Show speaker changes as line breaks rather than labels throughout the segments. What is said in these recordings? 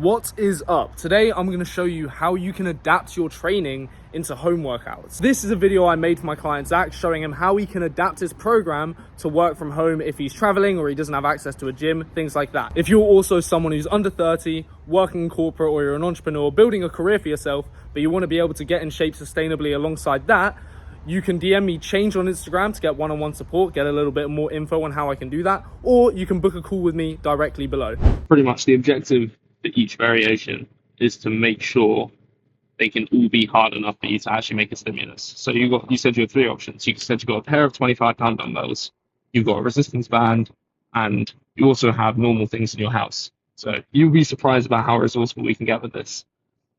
What is up? Today I'm going to show you how you can adapt your training into home workouts. This is a video I made for my client Zach, showing him how he can adapt his program to work from home if he's traveling or he doesn't have access to a gym, things like that. If you're also someone who's under 30, working in corporate, or you're an entrepreneur, building a career for yourself, but you want to be able to get in shape sustainably alongside that, you can DM me Change on Instagram to get one-on-one support, get a little bit more info on how I can do that, or you can book a call with me directly below.
Pretty much the objective for each variation is to make sure they can all be hard enough for you to actually make a stimulus. So you said you have three options. You said you've got a pair of 25-pound dumbbells, you've got a resistance band, and you also have normal things in your house. So you'll be surprised about how resourceful we can get with this.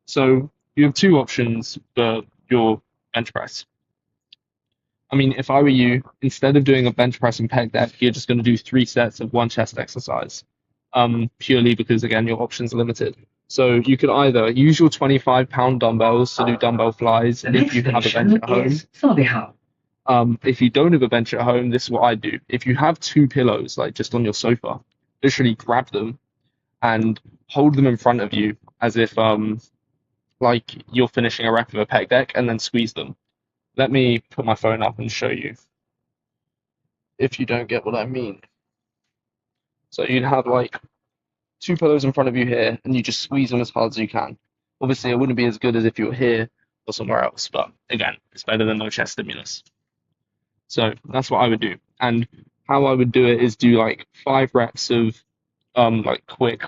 So you have two options for your bench press. I mean, if I were you, instead of doing a bench press and pec deck, you're just going to do 3 sets of one chest exercise, purely because, again, your options are limited. So you could either use your 25-pound dumbbells to do dumbbell flies if you have a bench at home. If you don't have a bench at home, this is what I do. If you have 2 pillows, like just on your sofa, literally grab them and hold them in front of you as if like you're finishing a rep of a pec deck, and then squeeze them. Let me put my phone up and show you if you don't get what I mean. So you'd have like 2 pillows in front of you here, and you just squeeze them as hard as you can. Obviously, it wouldn't be as good as if you were here or somewhere else, but again, it's better than no chest stimulus. So that's what I would do. And how I would do it is do like 5 reps of like quick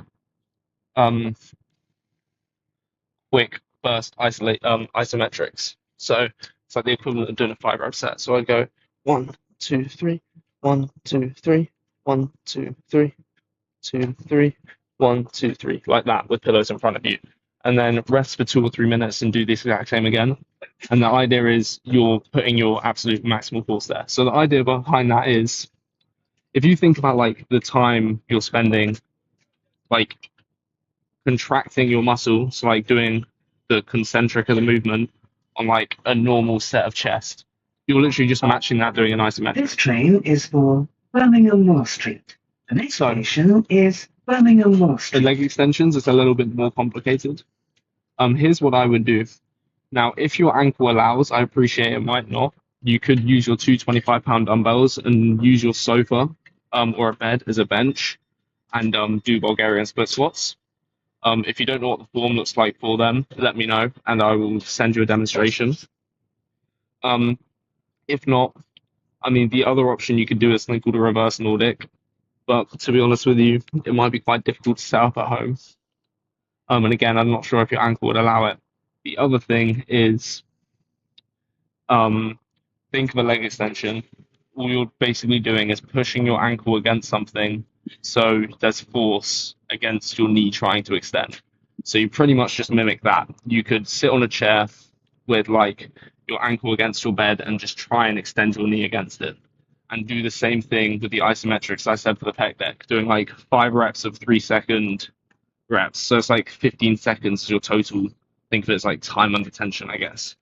burst isometrics. So it's like the equivalent of doing a 5-rep set. So I'd go 1, 2, 3, 1, 2, 3, 1, 2, 3, 2, 3, 1, 2, 3, like that with pillows in front of you. And then rest for 2 or 3 minutes and do the exact same again. And the idea is you're putting your absolute maximal force there. So the idea behind that is, if you think about like the time you're spending like contracting your muscles, so like doing the concentric of the movement on like a normal set of chest, you're literally just matching that doing an isometric.
This train is for Birmingham Wall Street. The next station is Birmingham Wall
For
Street.
leg extensions, it's a little bit more complicated. Here's what I would do. Now, if your ankle allows, I appreciate it might not, you could use your 2 25-pound dumbbells and use your sofa or a bed as a bench and do Bulgarian split squats. If you don't know what the form looks like for them, let me know and I will send you a demonstration. If not, I mean, the other option you could do is something called a reverse Nordic, but to be honest with you, it might be quite difficult to set up at home. And again, I'm not sure if your ankle would allow it. The other thing is, think of a leg extension. All you're basically doing is pushing your ankle against something, so there's force against your knee trying to extend. So you pretty much just mimic that. You could sit on a chair with like your ankle against your bed and just try and extend your knee against it. And do the same thing with the isometrics I said for the pec deck, doing like 5 reps of 3-second reps. So it's like 15 seconds is your total. Think of it as like time under tension, I guess.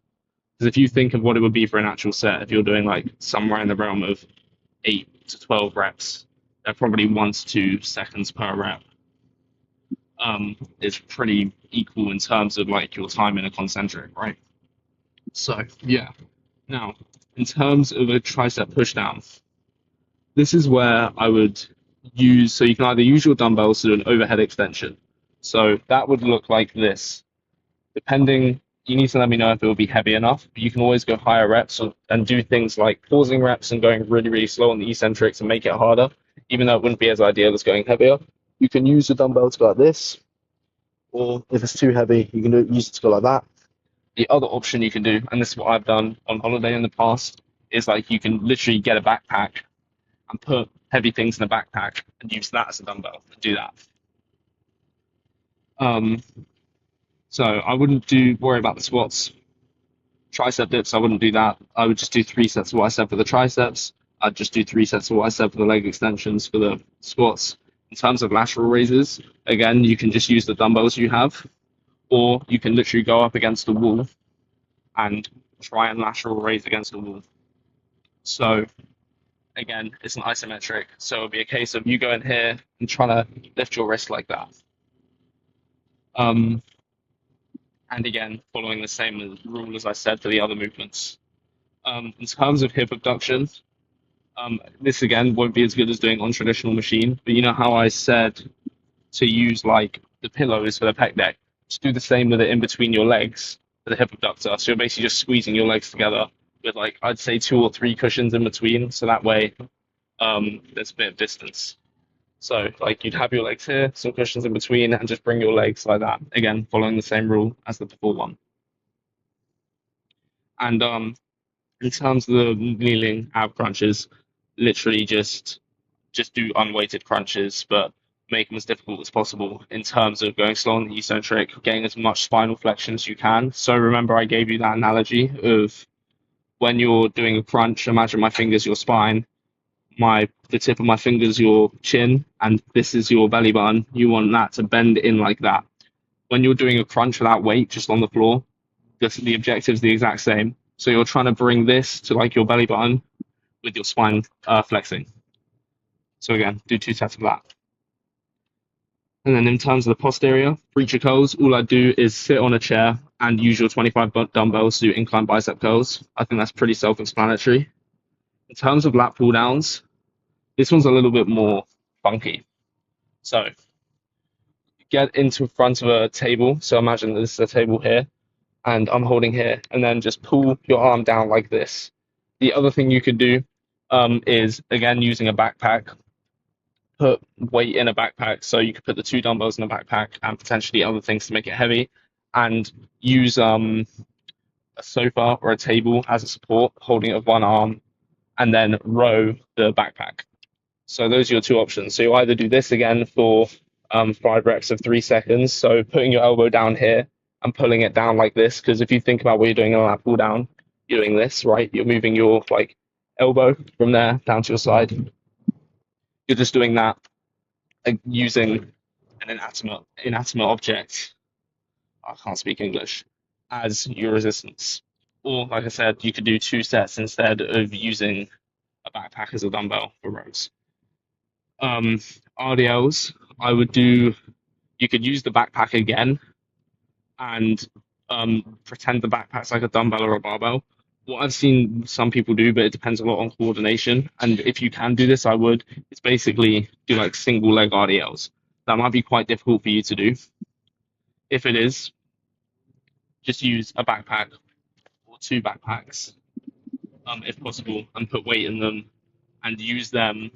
Because if you think of what it would be for an actual set, if you're doing like somewhere in the realm of 8 to 12 reps, they're probably 1 to 2 seconds per rep. It's pretty equal in terms of like your time in a concentric, right? So yeah. Now, in terms of a tricep pushdown, this is where I would use, so you can either use your dumbbells to do an overhead extension. So that would look like this. Depending, you need to let me know if it will be heavy enough, but you can always go higher reps and do things like pausing reps and going really, really slow on the eccentrics and make it harder, even though it wouldn't be as ideal as going heavier. You can use the dumbbell to go like this, or if it's too heavy, you can use it to go like that. The other option you can do, and this is what I've done on holiday in the past, is like you can literally get a backpack and put heavy things in a backpack and use that as a dumbbell and do that. So I wouldn't worry about the squats. Tricep dips, I wouldn't do that. I would just do 3 sets of what I said for the triceps. I'd just do 3 sets of what I said for the leg extensions for the squats. In terms of lateral raises, again, you can just use the dumbbells you have, or you can literally go up against the wall and try and lateral raise against the wall. So again, it's an isometric. So it'll be a case of you going here and trying to lift your wrist like that. And again, following the same rule as I said for the other movements. In terms of hip abduction, this again won't be as good as doing on traditional machine, but you know how I said to use like the pillows for the pec deck? Just do the same with it in between your legs for the hip abductor. So you're basically just squeezing your legs together with like I'd say 2 or 3 cushions in between, so that way there's a bit of distance. So like you'd have your legs here, some cushions in between, and just bring your legs like that. Again, following the same rule as the before one. And in terms of the kneeling ab crunches, literally just do unweighted crunches, but make them as difficult as possible in terms of going slow on the eccentric, getting as much spinal flexion as you can. So remember I gave you that analogy of when you're doing a crunch, imagine my fingers your spine, the tip of my fingers your chin, and this is your belly button. You want that to bend in like that. When you're doing a crunch without weight, just on the floor, the objective is the exact same. So you're trying to bring this to like your belly button with your spine flexing. So again, do 2 sets of that. And then in terms of the posterior, preacher curls, all I do is sit on a chair and use your 25 dumbbells to do incline bicep curls. I think that's pretty self-explanatory. In terms of lat pull downs, this one's a little bit more funky. So get into front of a table. So imagine this is a table here, and I'm holding here, and then just pull your arm down like this. The other thing you could do is, again, using a backpack, put weight in a backpack. So you could put the 2 dumbbells in a backpack and potentially other things to make it heavy, and use a sofa or a table as a support, holding it with one arm, and then row the backpack. So those are your 2 options. So you either do this again for 5 reps of 3 seconds. So putting your elbow down here and pulling it down like this, because if you think about what you're doing in a lat pull down, you're doing this, right? You're moving your like elbow from there down to your side. You're just doing that using an inanimate object. I can't speak English, as your resistance. Or like I said, you could do 2 sets instead of using a backpack as a dumbbell for rows. RDLs, you could use the backpack again and pretend the backpack's like a dumbbell or a barbell. What I've seen some people do, but it depends a lot on coordination. And if you can do this, I would. It's basically do like single leg RDLs. That might be quite difficult for you to do. If it is, just use a backpack or 2 backpacks, if possible, and put weight in them and use them,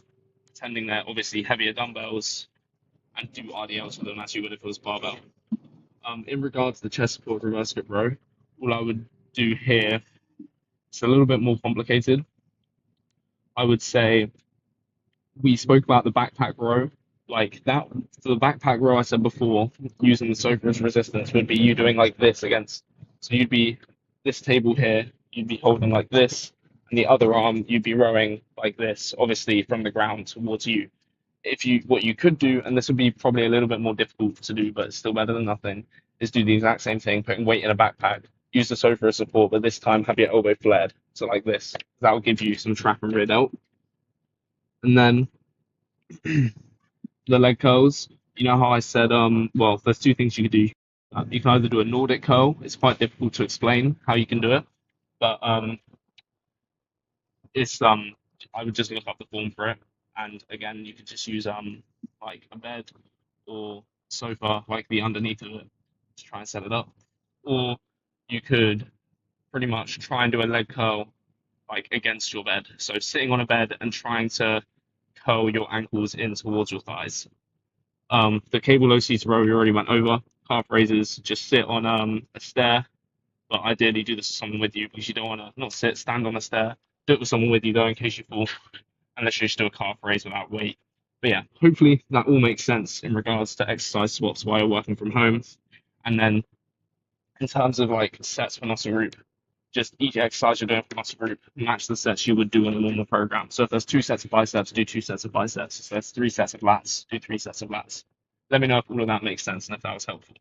pretending they're obviously heavier dumbbells, and do RDLs for them as you would if it was barbell. In regards to the chest support reverse grip row, all I would do here, it's a little bit more complicated. I would say we spoke about the backpack row, like that. So the backpack row I said before, using the sofa as resistance, would be you doing like this against. So you'd be this table here, you'd be holding like this, and the other arm you'd be rowing like this, obviously from the ground towards you. What you could do, and this would be probably a little bit more difficult to do, but it's still better than nothing, is do the exact same thing, putting weight in a backpack, use the sofa as support, but this time have your elbow flared, so like this. That will give you some trap and rear delt. And then the leg curls, you know how I said, well, there's 2 things you could do. You can either do a Nordic curl. It's quite difficult to explain how you can do it, but it's I would just look up the form for it. And again, you could just use like a bed or sofa, like the underneath of it, to try and set it up. Or you could pretty much try and do a leg curl like against your bed. So sitting on a bed and trying to curl your ankles in towards your thighs. The cable low seated row we already went over. Calf raises, just sit on a stair, but ideally do this with someone with you because you don't want to not stand on a stair. Do it with someone with you though in case you fall, unless you just do a calf raise without weight. But yeah, hopefully that all makes sense in regards to exercise swaps while you're working from home. And then in terms of like sets for muscle group, just each exercise you're doing for muscle group, match the sets you would do in a normal program. So if there's 2 sets of biceps, do 2 sets of biceps. If there's 3 sets of lats, do 3 sets of lats. Let me know if all of that makes sense and if that was helpful.